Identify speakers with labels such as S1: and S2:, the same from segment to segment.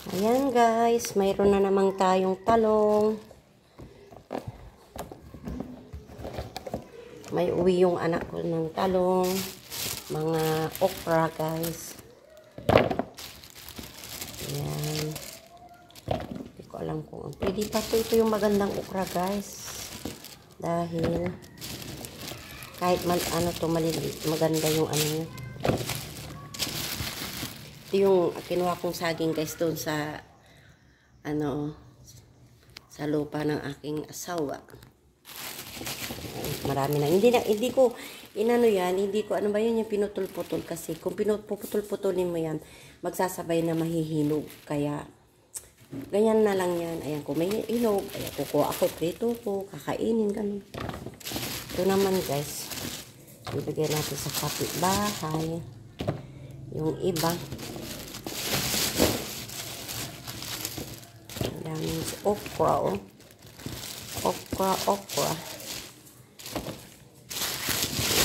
S1: Ayan guys, mayroon na namang tayong talong. May uwi yung anak ko ng talong. Mga okra guys. Ayan. Hindi ko alam kung pwede pa ito yung magandang okra guys. Dahil kahit man ano to maliliit, maganda yung ano niya. Ito yung kinuha kong saging guys doon sa ano sa lupa ng aking asawa. Marami na. Hindi ko inano yan, hindi ko ano ba yun yung pinutol-putol kasi kung pinuputol-putulin mo yan, magsasabay na mahihinog. Kaya ganyan na lang yan. Ayan, kung may hinog, ayan, kukuha ako, prito ko, kakainin, ganun. Ito naman guys, ibigay natin sa kapitbahay. Yung iba, ang daming okra, oh. Okra.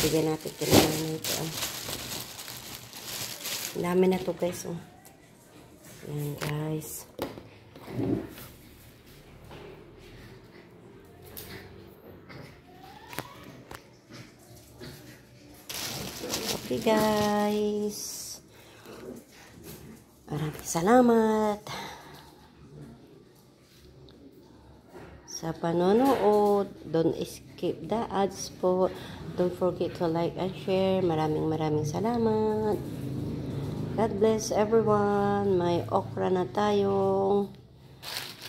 S1: Ibigay natin kinaman ito, oh. Ang dami na to guys, oh. Ayan guys. Okay guys. Maraming salamat sa panonood. Don't skip the ads po. Don't forget to like and share. Maraming salamat. God bless everyone. May okra na tayong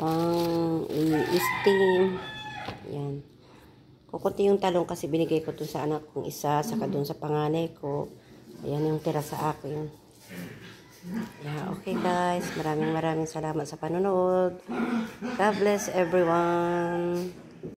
S1: pang i-steam. Yan. Kukunti yung talong kasi binigay ko to sa anak kong isa, saka dun sa panganay ko. Ayan yung tira sa akin. Yeah, okay guys. Maraming salamat sa panonood. God bless everyone.